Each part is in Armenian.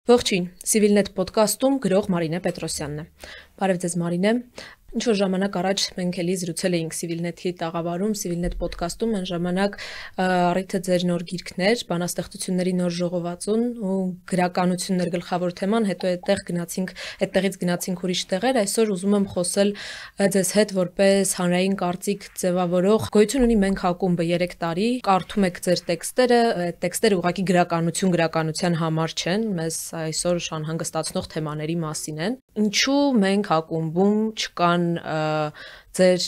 Ողջույն, Civilnet podcast-ում գրող Մարինե Պետրոսյանն է։ Բարև ձեզ Մարինե։ Ինչ-որ ժամանակ առաջ մենք էլի զրուցել էինք Civilnet-ի տաղավարում, Civilnet podcast-ում, այն ժամանակ առիթը ձեր նոր գիրքներ, բանաստեղծությունների նոր ժողովածուն ու գրականություններ գլխավոր թեման, հետո այդտեղից գնացինք ուրիշ տեղեր, այսօր ուզում եմ խոսել ձեզ հետ որպես հանրային կարծիք ձևավորող։ Գոյություն ունի Մենք ակումբը 3 տարի, կարդում եք ձեր տեքստերը, այդ տեքստերը ուղղակի գրականության համար չեն, մեզ այսօր անհանգստացնող թեմաների մասին են։ Ինչու Մենք ակումբում չկան ձեր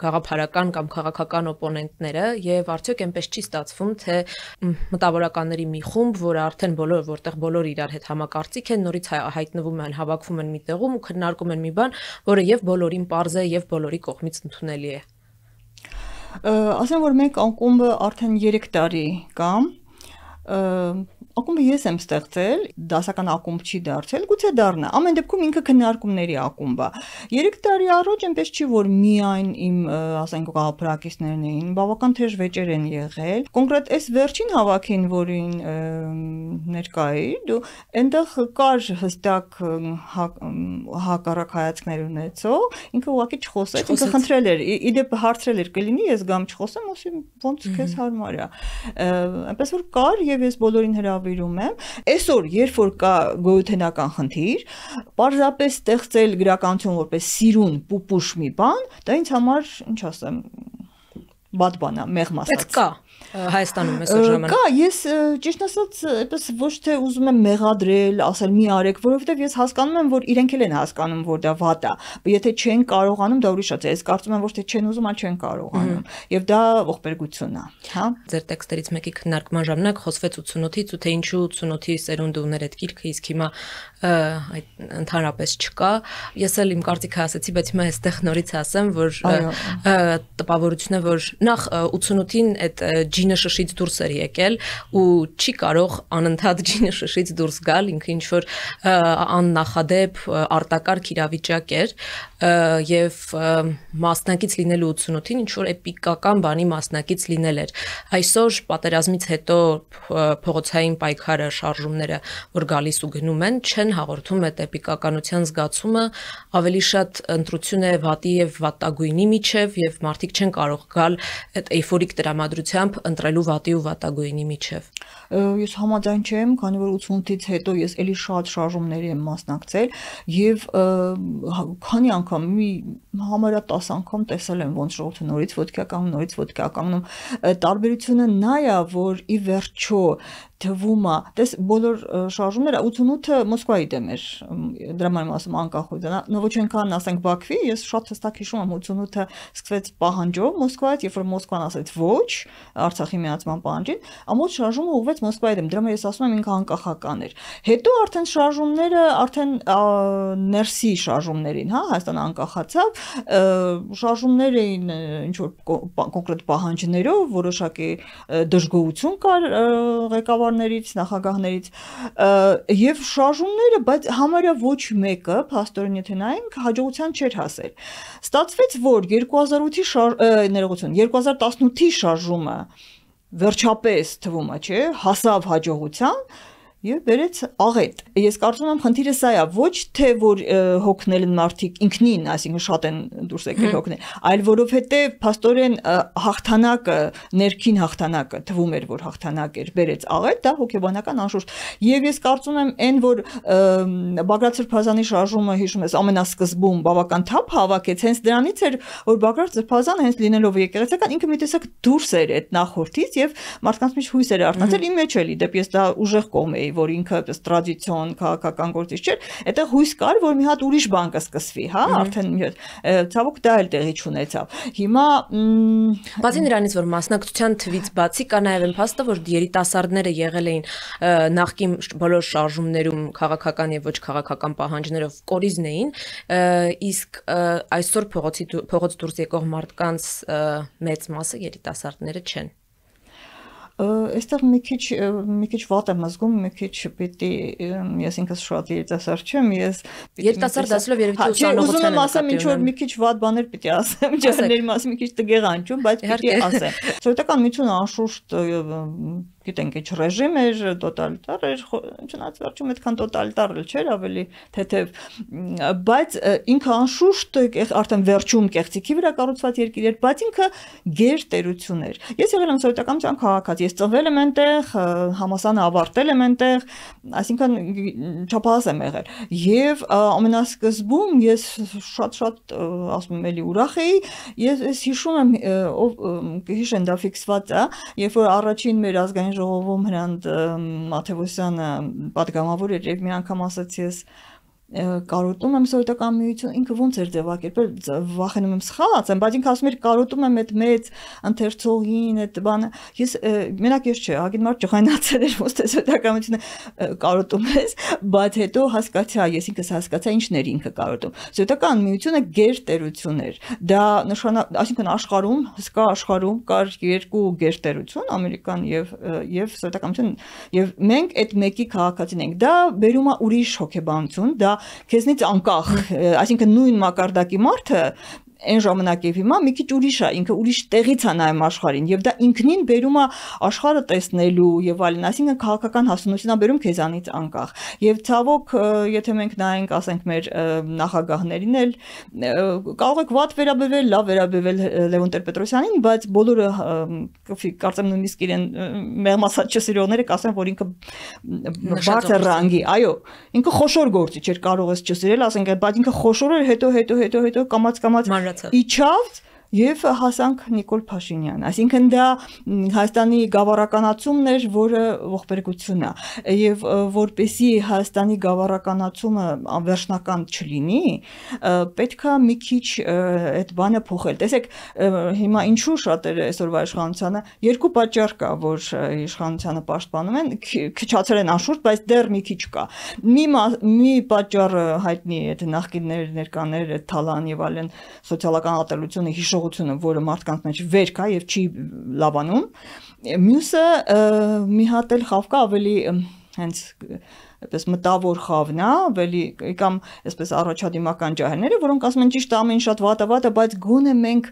գաղափարական կամ քաղաքական օպոնենտները եւ արդյոք այնպես չի ստացվում թե մտավորականների մի խումբ, որը արդեն որտեղ բոլորը իրար հետ համակարծիք են, նորից հայտնվում են, հավաքվում են մի տեղում ու քննարկում են մի բան, որը եւ բոլորին պարզ է եւ բոլորի կողմից ընդունելի է։ Ասեմ, որ Մենք ակումբը արդեն 3 տարի կա։ Ակումբը ես եմ ստեղծել, դասական ակումբ չի դարձել, գուցե դառնա։ Ամեն դեպքում ինքը քննարկումների ակումբ է։ 3 տարի առաջ այնպես չի, որ միայն իմ, ասենք, գաղափարակիցներն էին, բավական թեժ վեճեր են եղել։ Կոնկրետ այս վերջին հավաքին, որին ներկա էի, դու այնտեղ կար հստակ հակառակ հայացքներ ունեցող, ինքը ուղղակի չխոսեց, ինքը խնդրել էր, իդեպ հարցրել էր կլինի, ես գամ չխոսեմ, ասեմ, ոնց քեզ հարմար է։ Այնպես որ կար եւ ես բոլորին հրավիրում եմ։ Այսօր, երբ որ կա գոյութենական խնդիր, պարզապես ստեղծել գրականություն որպես սիրուն պուպուշ մի բան, դա ինձ համար, ինչ ասեմ, բադ բան է, մեղմ ասած։ Բայց կա Հայաստանում այսօր ժամանակ։ Կա, ես ճիշտ ասած, այդպես ոչ թե ուզում եմ մեղադրել, ասել մի արեք, որովհետև ես հասկանում եմ, որ իրենք էլ են հասկանում, որ դա վատ է։ Եթե չեն կարողանում, դա ուրիշ է։ Ես կարծում եմ, ոչ թե չեն ուզում, այլ չեն կարողանում։ Եվ դա ողբերգություն է, հա։ Ձեր տեքստերից մեկի քննարկման ժամանակ խոսվեց 88-ից ու թե ինչու 88-ի սերունդը ուներ այդ գիրքը, իսկ հիմա այդ ընդհանրապես չկա։ Ես էլ իմ կարծիքը ասացի, բայց հիմա այստեղ նորից ասեմ, որ տպավորություն է, որ նախ 88-ին այդ ջինը շշից դուրս էր եկել ու չի կարող անընդհատ ջինը շշից դուրս գալ, ինքը ինչ որ աննախադեպ արտակարգ իրավիճակ էր եւ մասնակից լինելու 88-ին ինչ որ էպիկական բանի մասնակից լինել էր։ Այսօր պատերազմից հետո փողոցային պայքարը, շարժումները, որ գալիս ու գնում են, չեն հաղորդում այդ էպիկականության զգացումը, ավելի շատ ընտրություն է վատի եւ վատագույնի միջև եւ մարդիկ չեն կարող գալ այդ էյֆորիկ տրամադրությամբ ընտրելու վատի ու վատագույնի միջև։ Ես համաձայն չեմ, քանի որ 88-ից հետո ես էլի շատ շարժումների եմ մասնակցել եւ քանի անգամ համարյա 10 անգամ տեսել եմ ոնց ժողովուրդը նորից ոտքի կանգնում, տարբերությունը նա է, որ ի վերջո թվում է, տես բոլոր շարժումները 88-ը Մոսկվայի դեմ էր, դրա համար ասում անկախության, ոչ այնքան ասենք Բաքվի, ես շատ հստակ հիշում եմ 88-ը սկսվեց պահանջով Մոսկվայից, երբ որ Մոսկվան ասաց ոչ Արցախի միացման պահանջին, ամբողջ շարժումը ուղղվեց Մոսկվայի դեմ, դրա համար ես ասում եմ ինքը անկախական էր։ Հետո արդեն շարժումները արդեն ներսի շարժումներին, հա, Հայաստանը անկախացավ, շարժումներ էին ինչ որ կոնկրետ պահանջներով, որոշակի դժգոհություն կար ղեկավարներից, նախագահներից եւ շարժումները, բայց համարյա ոչ մեկը, փաստորեն եթե նայենք, հաջողության չէր հասել։ Ստացվեց, որ 2018-ի շարժումը վերջապես թվում է, չէ, հասավ հաջողության եւ բերեց աղետ։ Ես կարծում եմ խնդիրը սա է, ոչ թե որ հոգնել են մարդիկ ինքնին, այսինքն շատ են դուրս եկել հոգնել, այլ որովհետեւ փաստորեն հաղթանակը, ներքին հաղթանակը թվում էր, որ հաղթանակ էր, բերեց աղետ, դա հոգեբանական անշուշտ։ Եվ ես կարծում եմ այն, որ Բագրատ Սրբազանի շարժումը հիշում ես ամենասկզբում բավական թափ հավաքեց, հենց դրանից էր, որ Բագրատ Սրբազանը հենց լինելով եկեղեցական ինքը մի տեսակ դուրս էր այդ նախորդից եւ մարդկանց մեջ հույս էր արտնացել, իմ մեջ էլի, դեպի ես դա ուժեղ կողմ էի, որ ինքը տրադիցիոն քաղաքական գործիչ չէր, այդտեղ հույս կար, որ մի հատ ուրիշ բան կսկսվի, հա, արդեն ցավոք դա էլ տեղի չունեցավ։ Հիմա բացի նրանից, որ մասնակցության թվից բացի կա նաև այն փաստը, որ երիտասարդները եղել էին նախկին բոլոր շարժումներում քաղաքական եւ ոչ քաղաքական պահանջներով կորիզն էին, իսկ այսօր փողոց դուրս եկող մարդկանց մեծ մասը երիտասարդները չեն։ Այստեղ մի քիչ վատ եմ զգում, մի քիչ պիտի ես ինքս շատ երիտասարդ չեմ, ես երիտասարդ ասելով երևի թե ուզում եմ ասեմ ինչ որ մի քիչ վատ բաներ պիտի ասեմ, ջահների մաս մի քիչ տգեղ անջում, բայց պիտի ասեմ։ Սովետական միությունը անշուշտ գիտենք, ինչ ռեժիմ էր, տոտալիտար էր, չնայած վերջում այդքան տոտալիտար չէր, ավելի թեթև, բայց ինքը անշուշտ արդեն վերջում կեղծիքի վրա կառուցված երկիր էր, բայց ինքը գերտերություն էր։ Ես եղել եմ սովետականության քաղաքացի, ես ծնվել եմ այնտեղ, համալսարանը ավարտել եմ այնտեղ, այսինքն չափահաս եմ եղել։ Եվ ամենասկզբում ես շատ ասում եմ էլի ուրախ էի, ես հիշում եմ, հիշեն դա ֆիքսված է, երբ որ առաջին մեր ազգային ժողովում Հրանտ Մաթևոսյանը պատգամավոր էր, եւ մի անգամ ասացի ես կարոտում եմ սովետական միությունը, ինքը ոնց էր ձևակերպել, վախենում եմ սխալացեմ, բայց ինքը ասում էր կարոտում եմ այդ մեծ ընթերցողին, այդ բանը, ես մենակ ես չէ, ագին մարդ ջղայնացել էր, ոնց թե սովետական միությունը կարոտում ես, բայց հետո հասկացա, ես ինքս հասկացա ինչն էր ինքը կարոտում։ Սովետական միությունը գերտերություն էր։ Դա այսինքն աշխարհում, հսկա աշխարհում կար երկու գերտերություն, ամերիկան եւ սովետական միություն, եւ մենք այդ մեկի քաղաքացին ենք։ Դա բերում է ուրիշ հոգեբանություն, դա քեզնից անկախ, այսինքն նույն մակարդակի մարդը այն ժամանակ եւ հիմա մի քիչ ուրիշ է, ինքը ուրիշ տեղից է նայում աշխարհին եւ դա ինքնին բերում է աշխարհը տեսնելու եւ այլն, այսինքն քաղաքական հասունությունն է բերում քեզանից անկախ։ Եվ ցավոք, եթե մենք նայենք, ասենք մեր նախագահներին էլ կարող եք վատ վերաբերվել, լավ վերաբերվել Լևոն Տեր-Պետրոսյանին, բայց բոլորը կարծեմ նույնիսկ իրեն մեղմասած չսիրողները կասեն, որ ինքը բարձր ռանգի, այո, ինքը խոշոր գործիչ էր, կարող ես չսիրել, ասենք, բայց ինքը խոշոր էր, հետո կամած իջավ եւ հասանք Նիկոլ Փաշինյան, այսինքն դա Հայաստանի գավառականացումն էր, որը ողբերգություն է եւ որպեսի Հայաստանի գավառականացումը անվերջնական չլինի, պետքա մի քիչ այդ բանը փոխել։ Տեսեք, հիմա ինչու շատերը այսօրվա իշխանությանը երկու պատճառ կա, որ իշխանությանը պաշտպանում են, քչացել են անշուշտ, բայց դեռ մի քիչ կա։ Մի պատճառը հայտնի է, այդ նախկիններ, ներկաներ, Թալան եւ այլն սոցիալական ատելությունը որը մարդկանց մեջ վեր կա եւ չի լավանում, մյուսը մի հատ էլ խավ կա ավելի հենց այդպես մտավոր խավն է, ավելի կամ այսպես առաջադիմական ջահելները, որոնք ասում են ճիշտ ամեն շատ վատ է, բայց գոնե մենք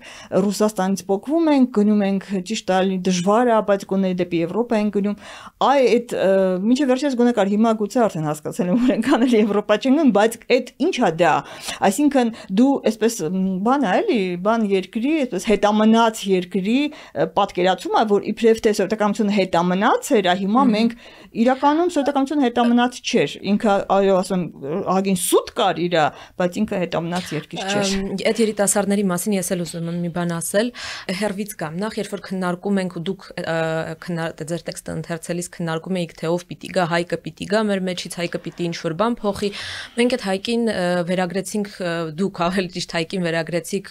Ռուսաստանից փոխվում ենք, գնում ենք ճիշտ է, դժվար է, բայց գոնե դեպի Եվրոպա ենք գնում։ Այդ մինչև վերջերս գոնե կար, հիմա գուցե արդեն հասկացել եմ, որ ենք անել Եվրոպա չենք գնում, բայց այդ ի՞նչ է դա։ Այսինքն դու այսպես բան է, էլի, բան երկրի, այսպես հետամնաց երկրի պատկերացում է, որ իբրև թե սովետականությունը հետամնաց էր, հիմա մենք իրականում սովետականությունը հետամնաց չէր, ինքը այո ասում ագին սուտ կար իրա, բայց ինքը հետամնաց երկիր չէր։ Այդ երիտասարդների մասին ես էլ ուզում եմ մի բան ասել, հերվից կամ նախ երբ որ քննարկում ենք ու դուք ձեր տեքստը ընթերցելիս քննարկում էիք թե ով պիտի գա, Հայկը պիտի գա, մեր մեջից Հայկը պիտի ինչ-որ բան փոխի, մենք այդ Հայկին վերագրեցինք, դուք ավելի ճիշտ Հայկին վերագրեցիք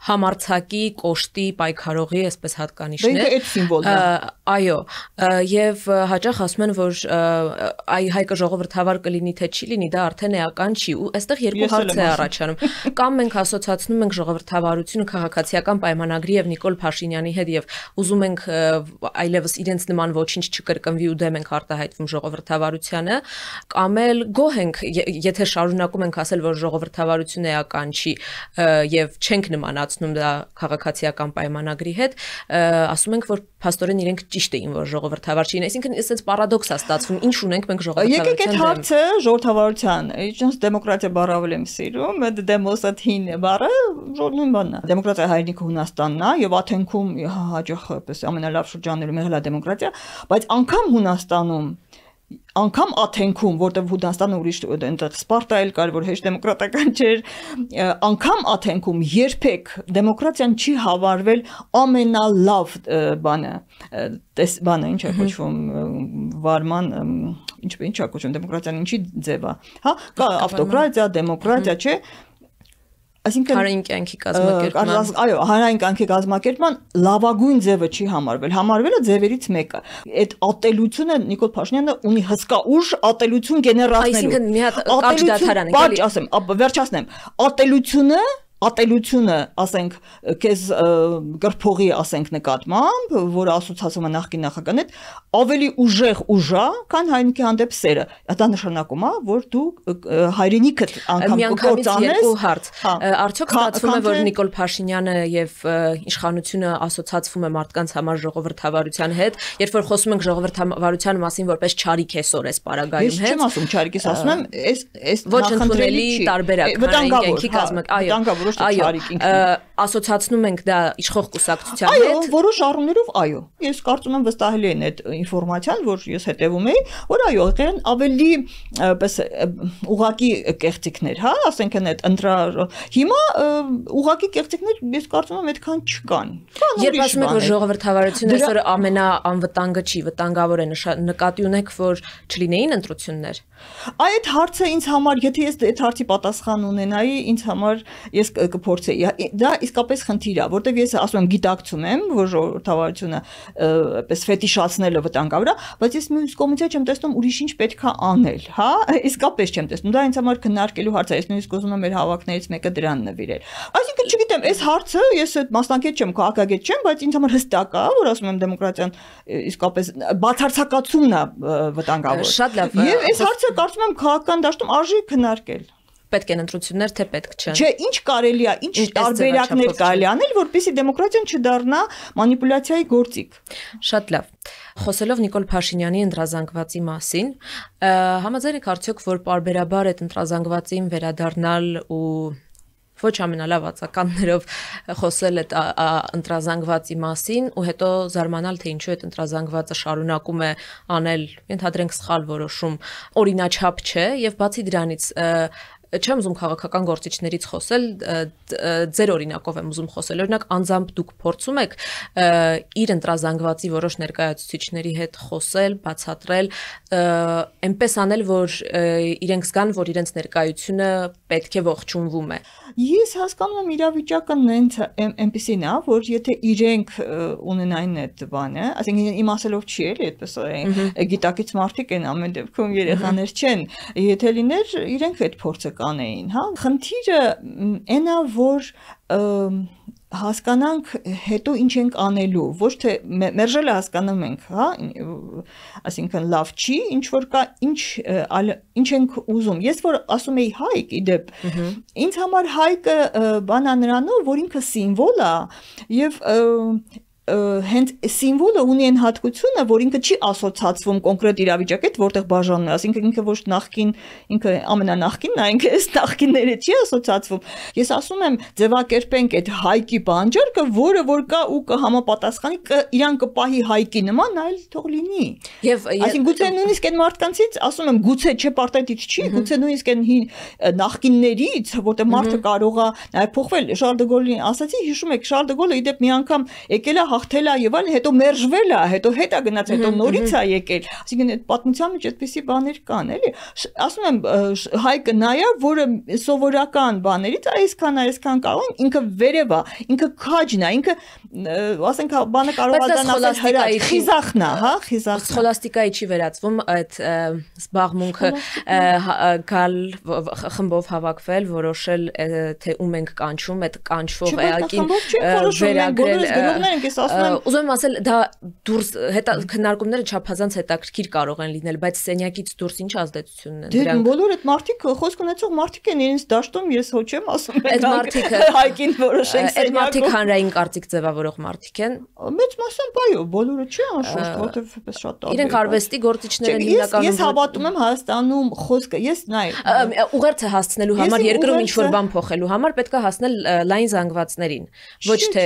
համարցակի, կոշտի, պայքարողի, այսպես հատկանիշներ։ Դա այդ սիմվոլն է։ Այո, եւ հաճախ ասում են, որ Հայկը ժողովրդավար կլինի թե չի լինի, դա արդեն էական չի ու այստեղ երկու հարց է առաջանում։ Կամ մենք ասոցացնում ենք ժողովրդավարությունը քաղաքացիական պայմանագրի եւ Նիկոլ Փաշինյանի հետ եւ ուզում ենք այլևս իրենց նման ոչինչ չկրկնվի ու դեմ ենք արտահայտվում ժողովրդավարությանը, կամ էլ գոհ ենք, եթե շարունակում ենք ասել, որ ժողովրդավարությունը էական չի եւ չենք նմանացնում դա քաղաքացիական պայմանագրի հետ, ասում ենք, որ փաստորեն իրենք ճիշտ էին, որ ժողովրդավար չէին, այսինքն այսպես պարադոքս է ստացվում, ինչ ունենք մենք ժողովրդավարության Եկեք այդ հարցը ժողովրդավարության, իջնց դեմոկրատիա բառը ավելի եմ սիրում, այդ դեմոսատ հին բառը նույն բանն է։ Դեմոկրատիա հայրենիքը Հունաստանն է եւ Աթենքում հաջող պես ամենալավ շրջաններում եղել է դեմոկրատիա, բայց անգամ Հունաստանում անգամ Աթենքում, որտեղ Հունաստանը ուրիշ այնտեղ Սպարտա էլ կար, որ հեշտ դեմոկրատական չէր, անգամ Աթենքում երբեք դեմոկրատիան չի հավարվել ամենալավ բանը, ինչ է կոչվում վարման, ինչ է կոչվում դեմոկրատիան ինչի ձև է, հա, կա ավտոկրատիա, դեմոկրատիա, չէ, այսինքն հանրային կյանքի կազմակերպման, այո, հանրային կյանքի կազմակերպման լավագույն ձևը չի համարվել, համարվել է ձևերից մեկը։ Այդ ատելությունը Նիկոլ Փաշինյանը ունի հսկա ուժ ատելություն գեներացնելու։ Այսինքն մի հատ կարճ դադարան ենք, էլի։ Ասեմ, վերջացնեմ։ Ատելությունը ատելությունը, ասենք, քեզ գրփողի, ասենք, նկատմամբ, որը ասոցացվում է նախկին նախագահն հետ, ավելի ուժեղ ուժա, քան հայրենիքի հանդեպ սերը։ Դա նշանակում է, որ դու հայրենիքդ անգամ կործանես։ Երկու հարց։ Արդյոք ստացվում է, որ Նիկոլ Փաշինյանը եւ իշխանությունը ասոցացվում է մարդկանց համար ժողովրդավարության հետ, երբ որ խոսում ենք ժողովրդավարության մասին որպես չարիք այսօր էս պարագայում հետ։ Ես չեմ ասում չարիք, ես ասում եմ, այս ոչ ընդունելի տարբերակ հանրայինքի կազմակ, այո, ասոցացնում ենք դա իշխող կուսակցության հետ։ Այո, որոշ առումներով այո։ Ես կարծում եմ վստահելի են այդ ինֆորմացիան, որ ես հետևում էի, որ այո, եղան ավելի պես ուղակի կեղծիքներ, հա, ասենք են այդ հիմա ուղակի կեղծիքներ ես կարծում եմ այդքան չկան։ Երբ ասում եք, որ ժողովրդավարությունը այսօր ամենաանվտանգը չի, վտանգավոր է, նկատի ունեք, որ չլինեին ընտրություններ։ Այդ հարցը ինձ համար, եթե ես այդ հարցի պատասխան ունենայի, ինձ համար ես կփորձեի։ Դա իսկապես խնդիր է, որտեղ ես ասում եմ գիտակցում եմ, որ ժողովրդավարությունը պես ֆետիշացնելը վտանգավոր է, բայց ես մյուս կողմից չեմ տեսնում ուրիշ ինչ պետք է անել, հա, իսկապես չեմ տեսնում։ Դա ինձ համար քննարկելու հարց է, ես նույնիսկ ուզում եմ մեր հավաքներից մեկը դրան նվիրել։ Այսինքն, չգիտեմ, այս հարցը ես այդ մասնակից չեմ, քաղաքագետ չեմ, բայց ինձ համար հստակ է, որ ասում եմ դեմոկրատիան իսկապես բացարձակացումն է վտանգավոր։ Շատ լավ։ Եվ այս հարցը կարծում եմ քաղաքական դաշտում արժի քննարկել։ Պետք են ընտրություններ, թե պետք չեն։ Չէ, ինչ կարելի է, ինչ տարբերակներ կարելի անել, որպեսզի դեմոկրատիան չդառնա մանիպուլյացիայի գործիք։ Շատ լավ։ Խոսելով Նիկոլ Փաշինյանի ընտրազանգվածի մասին, համաձայն եք արդյոք, որ պարբերաբար այդ ընտրազանգվածին վերադառնալ ու ոչ ամենալավացականներով խոսել այդ ընտրազանգվածի մասին ու հետո զարմանալ, թե ինչու այդ ընտրազանգվածը շարունակում է անել, ենթադրենք սխալ որոշում, օրինաչափ չէ, եւ բացի դրանից չեմ ուզում քաղաքական գործիչներից խոսել, ձեր օրինակով եմ ուզում խոսել, օրինակ անձամբ դուք փորձում եք իր ընտրազանգվածի որոշ ներկայացուցիչների հետ խոսել, բացատրել, այնպես անել, որ իրենք զգան, որ իրենց ներկայությունը պետք է ողջունվում է։ Ես հասկանում եմ իրավիճակը այնպեսին է, որ եթե իրենք ունենային այդ բանը, այսինքն իմ ասելով չի էլի, այդպես գիտակից մարդիկ են ամեն դեպքում երեխաներ չեն, եթե լիներ իրենք այդ փորձը կանեին, հա։ Խնդիրը այն է, որ հասկանանք հետո ինչ ենք անելու, ոչ թե մերժելը հասկանում ենք, հա, այսինքն լավ չի, ինչ որ կա, ինչ ենք ուզում։ Ես որ ասում էի հայք, իդեպ, ինձ համար հայկը բանա նրանով, որ ինքը սիմվոլ է եւ հենց սիմվոլը ունի այն հատկությունը, որ ինքը չի ասոցացվում կոնկրետ իրավիճակի հետ, որտեղ բաժանում է, ասինքն ինքը ոչ նախկին, ինքը ամենանախկինն է, ինքը այս նախկինները չի ասոցացվում։ Ես ասում եմ, ձևակերպենք այդ հայկի բանջարը, որը որ կա ու կհամապատասխանի, իրան կպահի հայկի նման, այլ թող լինի։ Այսինքն գուցե նույնիսկ այն մարդկանցից, ասում եմ, գուցե չէ պարտադիր չի, գուցե նույնիսկ այն նախկիններից, որտեղ մարդը կարող է նաև փոխվել, Շարլ դե Գոլին ասացի, հիշում եք, Շարլ դե Գոլը իդեպ մի անգամ եկել է հաղթել է եւ այլն, հետո մերժվել է, հետո հետ է գնաց, հետո նորից է եկել։ Այսինքն այդ պատմության մեջ այդպիսի բաներ կան, էլի։ Ասում եմ, հայկը նայա, որը սովորական բաներից այսքան կարող են, ինքը վերև է, ինքը քաջն է, ինքը ասենք բանը կարող է դառնալ հրաշք, խիզախն է, հա, խիզախ։ Սխոլաստիկայի չի վերածվում այդ զբաղմունքը գալ խմբով հավաքվել, որոշել թե ում ենք կանչում, այդ կանչվող էակին վերագրել։ Ուզում եմ ասել, դա դուրս քննարկումները չափազանց հետաքրքիր կարող են լինել, բայց սենյակից դուրս ինչ ազդեցություն են դրանք։ Բոլոր այդ մարդիկ խոսք ունեցող մարդիկ են իրենց դաշտում, ես ոչ եմ ասում, այդ մարդիկը հայկին որոշենք սենյակում։ Այդ մարդիկ հանրային կարծիք ձևավորող մարդիկ են։ Մեծ մասամբ այո, բոլորը չի անշուշտ, որովհետև այդպես շատ տարբեր։ Իրենք արվեստի գործիչներ են հիմնականում։ Ես հավատում եմ Հայաստանում խոսքը, ես նայ ուղերձը հասցնելու համար, երկրում ինչ որ բան փոխելու համար պետք է հասնել լայն զանգվածներին, ոչ թե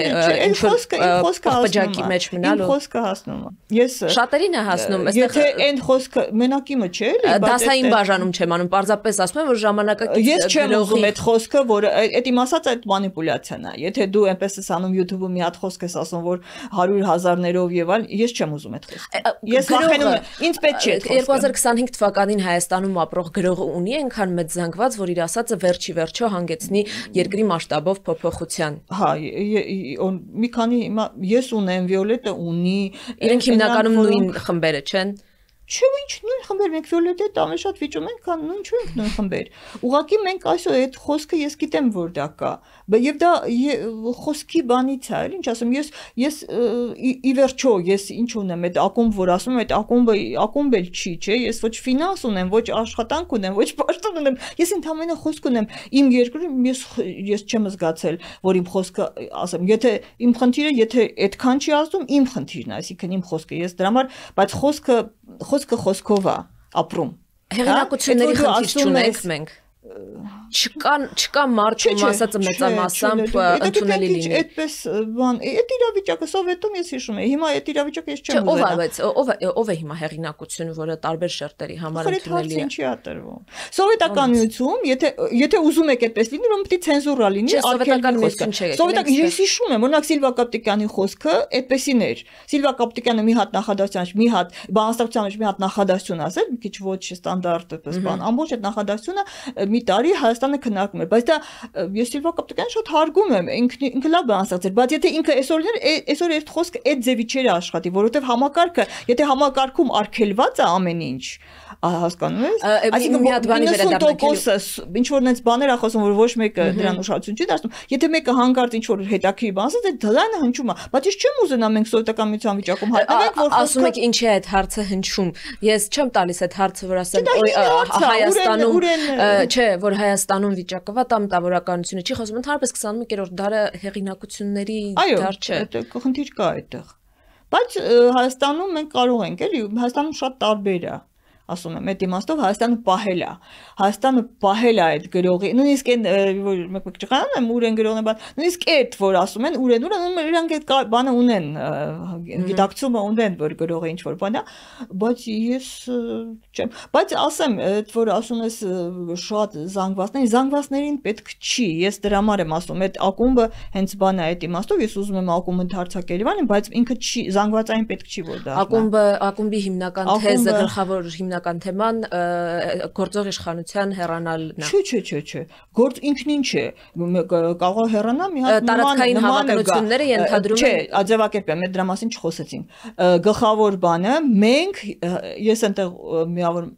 ինչ որ պճակի մեջ մնալու։ Իմ խոսքը հասնում է։ Ես շատերին է հասնում, եթե այն խոսքը մենակիմը չէ, էլի, դասային բաժանում չեմ անում, պարզապես ասում եմ, որ ժամանակակից ես չեմ ուզում այդ խոսքը, որը այդ իմ ասած այդ մանիպուլյացիան է։ Եթե դու այնպես ես անում YouTube-ում մի հատ խոսք ես ասում, որ 100,000-ներով եւ այլ, ես չեմ ուզում այդ խոսքը։ Ես վախենում եմ, ինձ պետք չէ այդ խոսքը։ 2025 թվականին Հայաստանում ապրող գրողը ունի այնքան մեծ զանգված, որ իր ասածը վերջի վերջո հանգեցնի երկրի մասշտաբով փոփոխության։ Հա, մի քանի ես ունեմ, Վիոլետը ունի, իրենք հիմնականում նույն խմբերը չեն։ Չէ, ինչ նույն խմբեր, մենք Վիոլետայի տանը շատ վիճում ենք, քան նույն չենք նույն խմբեր։ Ուղղակի մենք այսօր այդ խոսքը ես գիտեմ որ դա կա, եւ դա խոսքի բանից է, էլ ինչ ասեմ, ես ի վերջո ես ինչ ունեմ, այդ ակումբ որ ասում եմ, այդ ակումբ էլ չի, չէ, ես ոչ ֆինանս ունեմ, ոչ աշխատանք ունեմ, ոչ պաշտոն ունեմ, ես ընդհանրապես խոսք ունեմ իմ երկրում, ես չեմ զգացել, որ իմ խոսքը, ասեմ, եթե իմ խնդիրը, եթե այդքան չի ասում, իմ խնդիրն է, այսինքն իմ խոսքը, ես դրա համար, բայց խոսքը խոսքով է ապրում։ Հեղինակությունների խնդիր չունենք մենք։ Չկա մարդ ում ասածը մեծամասամբ ընդունելի լինի։ Այդպես բան, այդ իրավիճակը սովետում ես հիշում եմ, հիմա այդ իրավիճակը ես չեմ ուզենա։ Բայց ով է հիմա հեղինակությունը, որը տարբեր շերտերի համար ընդունելի է։ Ինչի է տրվում։ Սովետականություն, եթե ուզում եք այդպես լինի, ուրեմն պետք է ցենզուրա լինի, Սովետական ես հիշում եմ, օրինակ Սիլվա Կապտիկյանի խոսքը այդպեսին էր։ Սիլվա Կապտիկյանը մի հատ նախադասություն, մի հատ բանաստեղծության մեջ մի հատ նախադասություն ասել, մի քիչ ոչ ստանդարտ այդպես բան, ամբողջ այդ նախադասությունը մի տարի Հայաստանը քննարկում էր, բայց դա ես Սիլվա Կապտիկյանին շատ հարգում եմ, ինքը լավ բանաստեղծ էր, բայց եթե ինքը այսօր այդ խոսքը այդ ձևի չէր աշխատի, որովհետև համակարգը, եթե համակարգում արգելված է ամեն ինչ, հասկանում ես։ Այսինքն մի հատ բանի վերադառնալու ինչ որ այնպես բաներ ա խոսում, որ ոչ մեկը դրան ուշադրություն չի դարձնում, եթե մեկը հանկարծ ինչ որ հետաքրքիր բան ասած, այդ դլանը հնչում է, բայց ես չեմ ուզենա մենք սովետական միության վիճակում հայտնվենք, որ ասում եք ինչի է այդ հարցը հնչում։ Ես չեմ տալիս այդ հարցը, որ ասեմ Հայաստանում, չէ, որ Հայաստանում վիճակը վատ մտավորականությունը չի խոսում, ընդհանրապես 21-րդ դարը հեղինակությունների դար չէ։ Այո, խնդիր կա այդտեղ։ Բայց Հայաստանում մենք կարող ենք, էլի, Հայաստանում շատ տարբեր է, ասում եմ, այդ իմաստով Հայաստանը պահել է այդ գրողի, նույնիսկ այն որ մեկ չխանան եմ ուր են գրողն է, բայց նույնիսկ այդ որ ասում են ուր իրանք այդ բանը ունեն, գիտակցումը ունեն, որ գրողը ինչ որ բան է, բայց ես չեմ, բայց ասեմ, այդ որ ասում ես շատ զանգվածներին պետք չի, ես դրա համար եմ ասում, այդ ակումբը հենց բան է այդ իմաստով, ես ուզում եմ ակումբը ընդհանրացակ Երևանին, բայց ինքը չի, զանգվածային պետք չի որ դառնա։ Ակումբի հիմնական թեզը, գլխավոր հիմնական թեման գործող իշխանության հեռանալն է։ Չէ։ Գործ ինքն ինչ է, կարող է հեռանա մի հատ տարածքային հավակնությունները ենթադրում են։ Չէ, աջակերպեմ, այդ դրա մասին չխոսեցինք։ Գլխավոր բանը մենք ես այնտեղ միավոր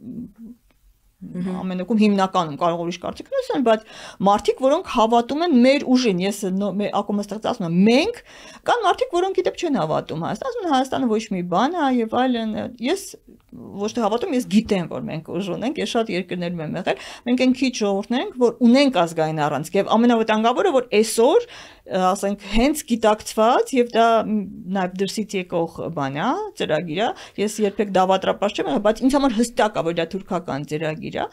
ամենակում հիմնականում կարող ուրիշ կարծիքներ ունենան, բայց մարդիկ, որոնք հավատում են մեր ուժին, ես ակումբը ստեղծում եմ, մենք կան մարդիկ, որոնք գիտեմ չեն հավատում Հայաստանը ոչ մի բան է եւ այլն, ես ոչ թե հավատում, ես գիտեմ, որ մենք ուժ ունենք, ես շատ երկրներում եմ եղել, մենք այն քիչ ժողովուրդներ ենք, որ ունենք ազգային առանցք եւ ամենավտանգավորը, որ այսօր ասենք հենց գիտակցված եւ դա նաեւ դրսից եկող բան է, ծրագիր է, ես երբեք դավատրապաշ չեմ եղել, բայց ինձ համար հստակ է, որ դա թուրքական ծրագիր է,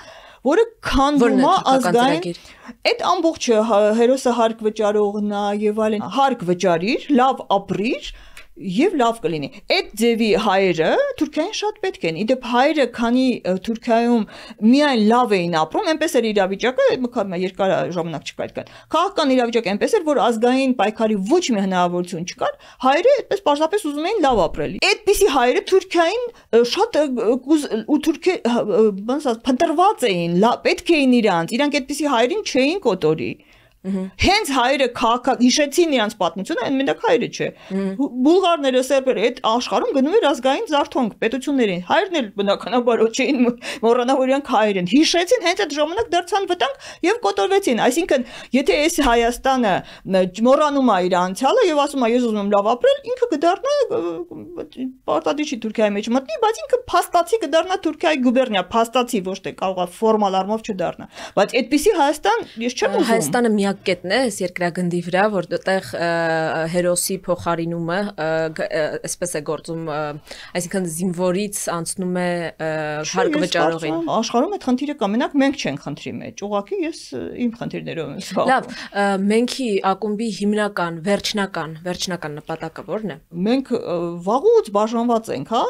որը քանդում է ազգային այդ ամբողջը հերոսը հարկ վճարողն է եւ այլն, հարկ վճարիր, լավ ապրիր եւ լավ կլինի։ Այդ ձևի հայերը Թուրքիային շատ պետք են։ Իդեպ հայերը, քանի Թուրքիայում միայն լավ էին ապրում, այնպես էր իրավիճակը, երկար ժամանակ չկար այդքան։ Քաղաքական իրավիճակը այնպես էր, որ ազգային պայքարի ոչ մի հնարավորություն չկար, հայերը այդպես պարզապես ուզում էին լավ ապրել։ Այդպիսի հայերը Թուրքիային շատ ու փնտրված էին, պետք էին իրանք այդպիսի հայերին չէին կոտորի։ Հենց հայերը հիշեցին իրանց պատմությունը, այն մենակ հայերը չէ։ Բուլղարները, սերբերը այդ աշխարհում գնում էր ազգային զարթոնք պետություններին։ Հայերն էլ բնականաբար չէին մոռանա, որ իրանք հայեր են։ Հիշեցին, հենց այդ ժամանակ դարձան վտանգ եւ կոտորվեցին։ Այսինքն, եթե այս Հայաստանը մոռանում է իր անցյալը եւ ասում է ես ուզում եմ լավ ապրել, ինքը կդառնա պարտադիր չի Թուրքիայի մեջ մտնի, բայց ինքը փաստացի կդառնա Թուրքիայի գուբերնիա, փաստացի, ոչ թե կարող է ֆորմալ առումով չդառնա։ Բայց այդպիսի Հայաստան ես չեմ ուզում։ Հայաստանը միակ կետն է այս երկրագնդի վրա, որտեղ հերոսի փոխարինումը այսպես է գործում, այսինքն զինվորից անցնում է հարկ վճարողին։ Աշխարհում այդ խնդիրը կա, մենակ մենք չենք խնդրի մեջ։ Ուղղակի ես իմ խնդիրներով եմ զբաղվում։ Լավ, մենքի ակումբի հիմնական, վերջնական նպատակը ո՞րն է։ Մենք վաղուց բաժանված ենք, հա,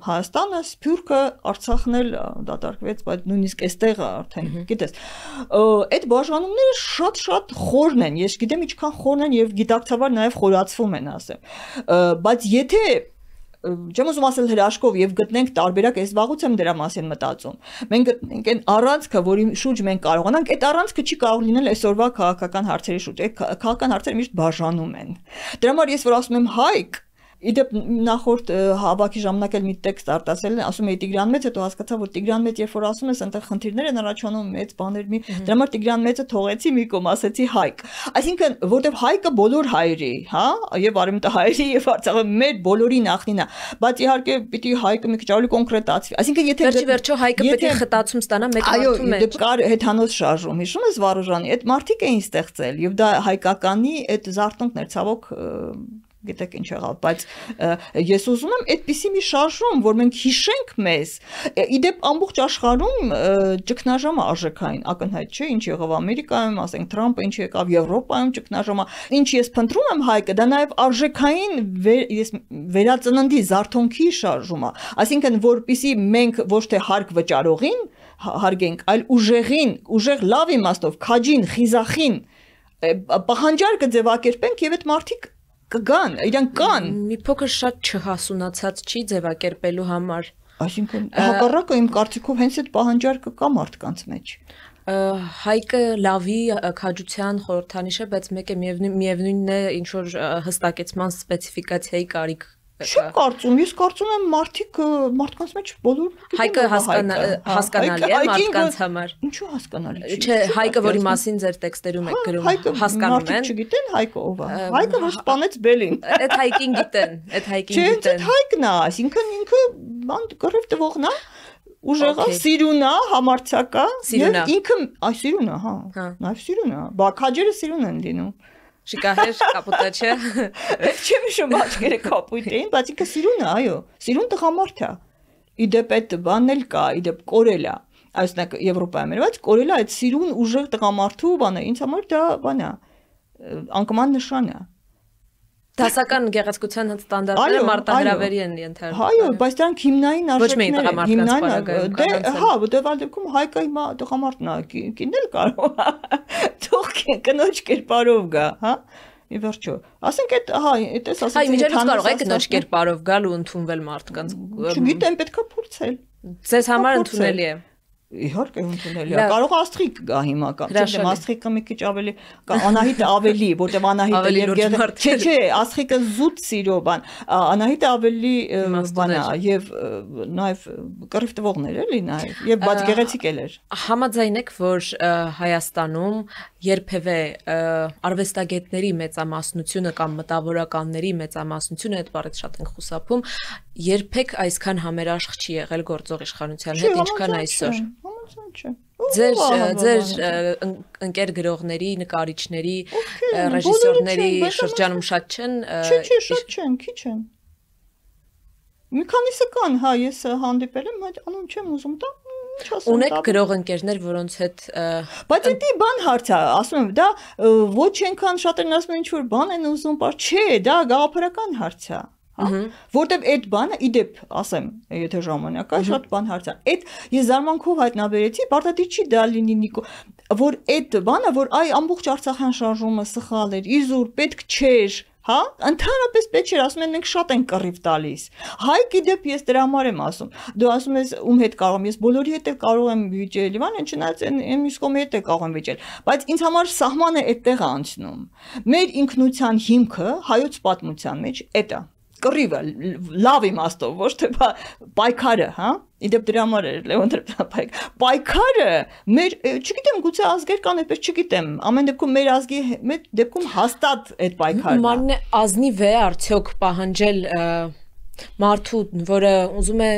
Հայաստանը, Սփյուռքը, Արցախն էլ դատարկվեց, բայց նույնիսկ այստեղ արդեն, գիտես, այդ բաժանումները շատ խորն են, ես գիտեմ ինչքան խորն են եւ գիտակցաբար նաեւ խորացվում են, ասեմ, բայց եթե չեմ ուզում ասել հրաշքով եւ գտնենք տարբերակ, ես վաղուց եմ դրա մասին մտածում։ Մենք գտնենք այն առանցքը, որի շուրջ մենք կարողանանք, այդ առանցքը չի կարող լինել այսօրվա քաղաքական հարցերի շուրջ։ Այդ քաղաքական հարցերը միշտ բաժանում են։ Դրա համար ես որ ասում եմ հայք, Իդեպ նախորդ հավաքի ժամանակ էլ մի տեքստ արտասել են, ասում էի Տիգրան Մեծ, հետո հասկացա, որ Տիգրան Մեծ երբ որ ասում ես, այնտեղ խնդիրներ են առաջանում, մեծ բաներ մի, դրա համար Տիգրան Մեծը թողեցի մի կողմ, ասեցի Հայկ։ Այսինքն, որտեվ Հայկը բոլոր հայերի, հա, եւ արևմտահայերի եւ Արցախի մեր բոլորի նախնին է, բայց իհարկե պիտի Հայկը մի քիչ ավելի կոնկրետացվի։ Այսինքն, եթե վերջո Հայկը պետք է խտացում ստանա մեկ մարդու մեջ։ Այո, կար հեթանոց շարժում, հիշում ես Վարուժանի, այդ մարդիկ էին ստեղծել եւ դա հայկականի այդ զարթոնքներ ցավոք գիտեք ինչ եղավ, բայց ես ուզում եմ այդպիսի մի շարժում, որ մենք հիշենք մեզ։ Իդեպ ամբողջ աշխարհում ճգնաժամը արժեքային ակնհայտ չէ, ինչ եղավ Ամերիկայում, ասենք Թրամփը ինչ եկավ Եվրոպայում ճգնաժամը։ Ինչ ես փնտրում եմ Հայկը, դա նաև արժեքային վերածննդի զարթոնքի շարժում է։ Այսինքն որպիսի մենք ոչ թե հարկ վճարողին հարգենք, այլ ուժեղ լավ իմաստով, քաջին, խիզախին պահանջարկը ձևակերպենք եւ այդ մարդիկ կգան, իրանք կան։ Մի փոքր շատ չհասունացած չի ձևակերպելու համար։ Այսինքն հակառակը իմ կարծիքով հենց այդ պահանջարկը կա մարդկանց մեջ։ Հայկը լավի քաջության խորհրդանիշ է, բայց մեկ է միևնույնն է ինչ որ հստակեցման սպეციფიკացիայի կարիք։ Չեմ կարծում, ես կարծում եմ մարդկանց մեջ բոլոր Հայկը հասկանալի է մարդկանց համար։ Ինչու հասկանալի չի։ Չէ, Հայկը, որի մասին ձեր տեքստերում եք գրում, հասկանում են։ Մարդիկ չգիտեն Հայկը ով է։ Հայկը որ սպանեց Բելին։ Այդ Հայկին գիտեն, այդ Հայկին գիտեն։ Չէ, այդ Հայկն է, այսինքն ինքը կռիվ տվողն է, ուժեղա, սիրուն է, համարձակ է, եւ ինքը սիրուն է, հա, նաեւ սիրուն է։ Բա քաջերը սիրուն են լինում։ Շիկահեր կապուտա չէ։ Չեմ հիշում աչքերը կապույտ էին, բայց ինքը սիրուն է, այո, սիրուն տղամարդ է։ Իդեպ այդ բանն էլ կա, իդեպ կորել է։ Այսինքն Եվրոպայում էր, բայց կորել է այդ սիրուն ուժեղ տղամարդու բանը, ինձ համար դա բան է, անկման նշան է։ Դասական գեղեցկության ստանդարտները մարտահրավերի են ենթարկվում։ Այո, բայց դրանք հիմնային արժեքներ են, հիմնային, հա, դեպի դեպքում Հայկը հիմա տղամարդն է, կինել կարող է։ Թող կնոջ կերպարով գա, հա։ Ի վերջո, ասենք այդ, հա, այդպես ասած։ Այ միջերից կարող է կնոջ կերպարով գալ ու ընդունվել մարդկանց։ Չգիտեմ, պետքա փորձել։ Ձեզ համար ընդունելի է։ Իհարկե ընդունելի է։ Կարող Աստղիկ գա հիմա, չգիտեմ, Աստղիկը մի քիչ ավելի, Անահիտը ավելի, որտեղ Անահիտը եւ չէ, Աստղիկը զուտ սիրո բան, Անահիտը ավելի բան է եւ նաեւ կռիվ տվողներ էլի նաեւ եւ բաց գեղեցիկ էր։ Համաձայն եք, որ Հայաստանում երբևէ արվեստագետների մեծամասնությունը կամ մտավորականների մեծամասնությունը, այդ բառից շատ ենք խուսափում, երբեք այսքան համերաշխ չի եղել գործող իշխանության հետ, ինչքան այսօր։ Ձեր ընկեր գրողների, նկարիչների, ռեժիսորների շրջանում շատ չեն։ Չէ, շատ չեն, քիչ են։ Մի քանիսը կան, հա, ես հանդիպել եմ, այդ անուն չեմ ուզում տա։ Ունեք գրող ընկերներ, որոնց հետ բայց դա բան հարց է, ասում եմ, դա ոչ այնքան շատերն ասում են ինչ որ բան են ուզում, բայց չէ, դա գաղափարական հարց է։ Որտեւ այդ բանը իդեպ ասեմ, եթե ժամանակ կա, շատ բան հարց է։ Այդ ես զարմանքով հայտնաբերեցի, պարտադիր չի դա լինի Նիկո, որ այդ բանը, որ այ ամբողջ Արցախյան շարժումը սխալ էր, իզուր պետք չէր, հա, ընդհանրապես պետք չէր, ասում են մենք շատ ենք կռիվ տալիս։ Հայկ իդեպ ես դրա համար եմ ասում։ Դու ասում ես ում հետ կարող եմ, ես բոլորի հետ էլ կարող եմ վիճել, Իվան, չնայած այն մյուս կողմի հետ էլ կարող եմ վիճել, բայց ինձ համար սահմանը այդտեղ է անցնում։ Մեր ինքնության հիմքը հայոց պատմության մեջ այդ է։ Կռիվը լավ իմաստով, ոչ թե պայքարը, հա։ Իդեպ դրա համար էր Լևոն Տրեպտապայք։ Պայքարը մեր, չգիտեմ, գուցե ազգեր կան, այդպես չգիտեմ։ Ամեն դեպքում մեր ազգի դեպքում հաստատ այդ պայքարն է։ Մանն ազնիվ է արդյոք պահանջել մարդու, որը ուզում է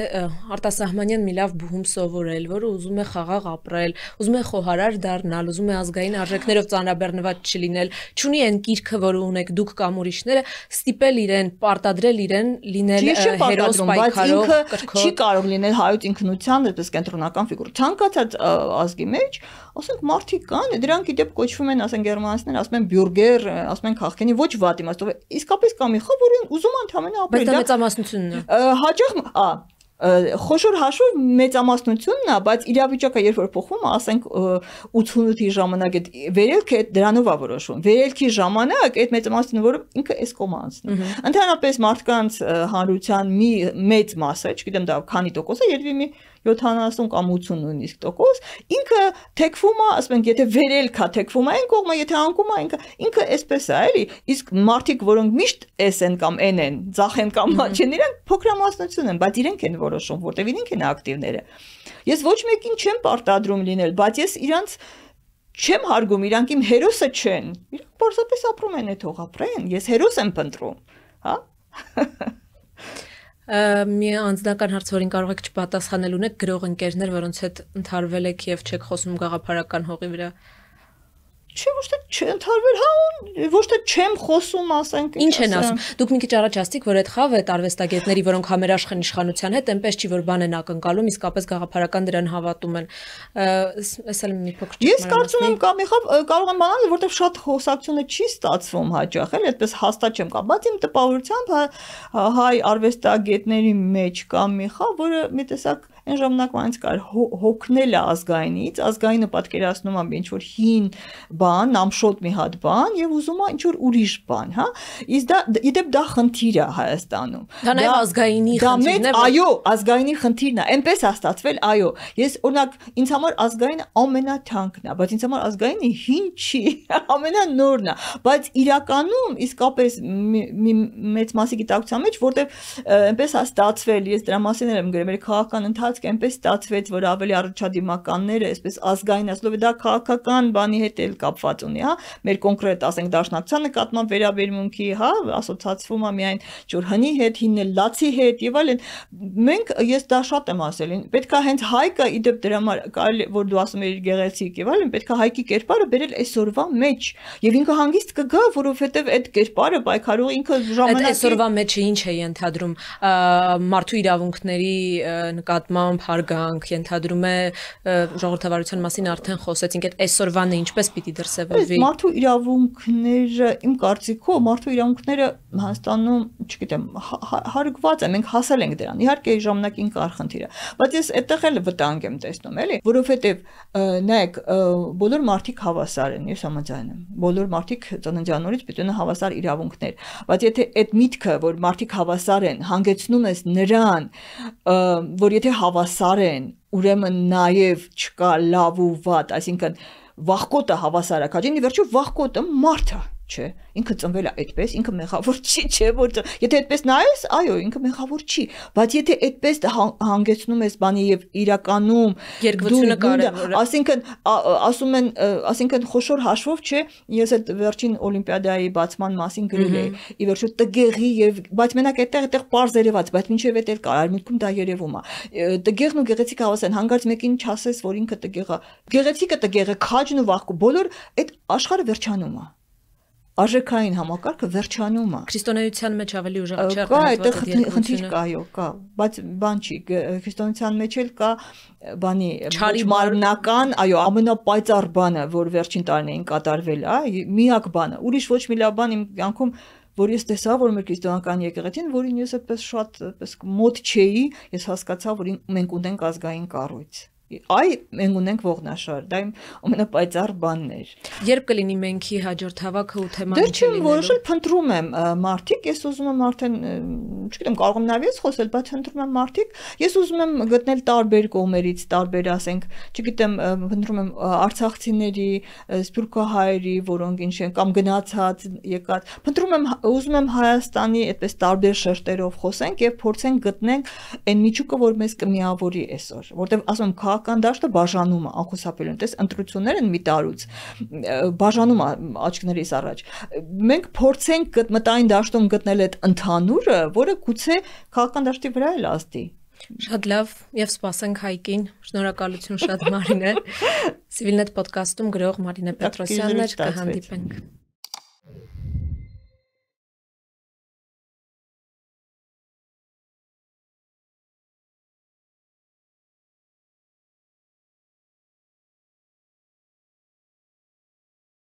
արտասահմանյան մի լավ բուհում սովորել, որը ուզում է խաղաղ ապրել, ուզում է խոհարար դառնալ, ուզում է ազգային արժեքներով ծանրաբեռնված չլինել, չունի այն կիրքը, որը ունեք դուք կամ ուրիշները, ստիպել իրեն, պարտադրել իրեն լինել հերոս պայքարող, կրքոտ։ Չի կարող լինել հայոց ինքնության այդպես կենտրոնական ֆիգուր։ Ցանկացած ազգի մեջ, ասենք մարդիկ կան, դրանք իդեպ կոչվում են, ասենք գերմանացիներ, ասում են բյուրգեր, ասում են քաղաքենի, ոչ վատ իմաստով։ Իսկապես կա մի խավ, որին ուզում ընդհանրապես ապրել։ Բայց դա մեծամասնությունն է։ Հաճախ, խոշոր հաշվով մեծամասնությունն է, բայց իրավիճակը երբ որ փոխվում է, ասենք 88-ի ժամանակ այդ վերելքը դրանով է որոշվում։ Վերելքի ժամանակ այդ մեծամասնությունը, որը ինքը էս կողմ անցնում։ Ընդհանրապես մարդկանց հանրության մի մեծ մասը, չգիտեմ դա քանի տոկոս է, երևի մի 70 կամ 80 նույնիսկ տոկոս, ինքը թեքվում է, ասում ենք, եթե վերել կա թեքվում է այն կողմը, եթե անկում է ինքը այսպես է, էլի, իսկ մարդիկ, որոնք միշտ S են կամ N են, ձախ են կամ մաչեն, իրենք փոքրամասնություն են, բայց իրենք են որոշում, որտեղ իրենք են ակտիվները։ Ես ոչ մեկին չեմ պարտադրում լինել, բայց ես իրանց չեմ հարգում, իրանք իմ հերոսը չեն։ Իրանք պարզապես ապրում են, թող ապրեն, ես հերոս եմ փնտրում, հա։ Մի անձնական հարց, որին կարող եք չպատասխանել, ունեք գրող ընկերներ, որոնց հետ ընդհարվել եք եւ չեք խոսում գաղափարական հողի վրա։ Չէ, ոչ թե չընդհարվել, հա, ոչ թե չեմ խոսում, ասենք։ Ինչ են ասում։ Դուք մի քիչ առաջ ասացիք, որ այդ խավը այդ արվեստագետների, որոնք համերաշխեն իշխանության հետ, այնպես չի, որ բան են ակնկալում, իսկապես գաղափարական դրան հավատում են։ Էս էլ մի փոքր։ Ես կարծում եմ, կարող եմ բանալ, որտեղ շատ խոսակցությունը չի ստացվում հաճախ, էլ այդպես հաստատ չեմ կա, բայց իմ տպավորությամբ հայ արվեստագետների մեջ կա մի խավ, որը մի տեսակ այն ժամանակվանից կար հոգնել է ազգայինից, ազգայինը պատկերացնում է ինչ որ հին բան, նամշոտ մի հատ բան եւ ուզում է ինչ որ ուրիշ բան, հա։ Իսկ դա իդեպ դա խնդիր է Հայաստանում։ Դա նաեւ ազգայինի խնդիրն է։ Այո, ազգայինի խնդիրն է, այնպես է ստացվել, այո։ Ես օրինակ ինձ համար ազգայինը ամենաթանկն է, բայց ինձ համար ազգայինը հին չի, ամենանորն է, բայց իրականում իսկապես մի մեծ մասի գիտակցության մեջ, որտեղ այնպես է ստացվել, ես դրա մասին եմ գրել, մեր քաղաքական այնպես ստացվեց, որ ավելի առաջադիմականները, այսպես ազգային ասելով, դա քաղաքական բանի հետ էլ կապված ունի, հա, մեր կոնկրետ, ասենք, դաշնակցության նկատմամբ վերաբերմունքի, հա, ասոցացվում է միայն ջուր հնի հետ, հինն լացի հետ եւ այլն։ Մենք ես դա շատ եմ ասել, պետքա հենց հայկը իդեպ դրա համար կարելի որ դու ասում ես գեղեցիկ եւ այլն, պետքա հայկի կերպարը բերել այսօրվա մեջ եւ ինքը հանգիստ կգա, որովհետեւ այդ կերպարը պայքարող ինքը ժամանակի այսօրվա մեջը ինչ է ենթադրում մարդու իրավունքների նկատմամբ հարգանք, ենթադրում է ժողովրդավարության մասին արդեն խոսեցինք, այդ այսօրվանը ինչպես պիտի դրսևորվի։ Մարդու իրավունքները, իմ կարծիքով, մարդու իրավունքները Հայաստանում, չգիտեմ, հարգված են, մենք հասել ենք դրան։ Իհարկե ժամանակին կար խնդիրը, բայց ես այդտեղ էլ վտանգ եմ տեսնում, էլի, որովհետև նայեք, բոլոր մարդիկ հավասար են, ես համաձայն եմ։ Բոլոր մարդիկ ծննդյանորից պիտի ունենան հավասար իրավունքներ, բայց եթե այդ միտքը, որ մարդիկ հավասար են, հանգեցնում ես նրան, որ եթե հավասար են, ուրեմն նաև չկա լավ ու վատ, այսինքն վախկոտը հավասար է, քաջին ի վերջո վախկոտը մարդ է, չէ, ինքը ծնվել է այդպես, ինքը մեղավոր չի, չէ, որ եթե այդպես նայես, այո, ինքը մեղավոր չի, բայց եթե այդպես հանգեցնում ես բանի եւ իրականում երկվությունը կարևոր է, ասինքն ասում են, ասինքն խոշոր հաշվով, չէ, ես այդ վերջին օլիմպիադայի բացման մասին գրել էի, ի վերջո տգեղի եւ բայց մենակ այդտեղ པարզ երևաց, բայց մինչեւ այդ էլ կար, արմունքում դա երևում է։ Տգեղն ու գեղեցիկը հավասար, հանկարծ մեկին չասես, որ ինքը տգեղ է։ Գեղեցիկը տգեղ է, քաջն ու վախկը, բոլոր այդ աշխարհը վերջանում է։ Արժեքային համակարգը վերջանում է։ Քրիստոնեության մեջ ավելի ուժեղ չէ։ Կա այդտեղ խնդիր կա, այո, կա, բայց բան չի, քրիստոնեության մեջ էլ կա բանի մարմնական, այո, ամենապայծառ բանը, որ վերջին տարիներին կատարվել է, միակ բանը, ուրիշ ոչ մի լավ բան իմ կյանքում որ ես տեսա, որ մեր քրիստոնեական եկեղեցին, որին ես այդպես շատ այդպես մոտ չէի, ես հասկացա, որ մենք ունենք ազգային կառույց։ Այ մենք ունենք ողնաշար, դա իմ ամենապայծառ բանն էր։ Երբ կլինի մենքի հաջորդ հավաքը ու թեման ինչ լինելու։ Դե չեմ որոշել, փնտրում եմ մարդիկ, ես ուզում եմ արդեն, չգիտեմ, կարող եմ նավից խոսել, բայց փնտրում եմ մարդիկ, ես ուզում եմ գտնել տարբեր կողմերից, տարբեր, ասենք, չգիտեմ, փնտրում եմ արցախցիների, սփյուռքահայերի, որոնք ինչ են կամ գնացած, եկած, փնտրում եմ, ուզում եմ Հայաստանի այդպես տարբեր շերտերով խոսենք եւ փորձենք գտնենք այն միջուկը, որ մեզ կմիավորի այսօր, որտեղ ասում եմ քաղաքական դաշտը բաժանում է, անխուսափելի, այնպես ընտրություններ են մի տարուց, բաժանում է աչքներիս առաջ։ Մենք փորձենք մտային դաշտում գտնել այդ ընդհանուրը, որը գուցե քաղաքական դաշտի վրա էլ ազդի։ Շատ լավ, եւ սպասենք Հայկին։ Շնորհակալություն շատ Մարինե։ Civilnet podcast-ում գրող Մարինե Պետրոսյանն էր, կհանդիպենք։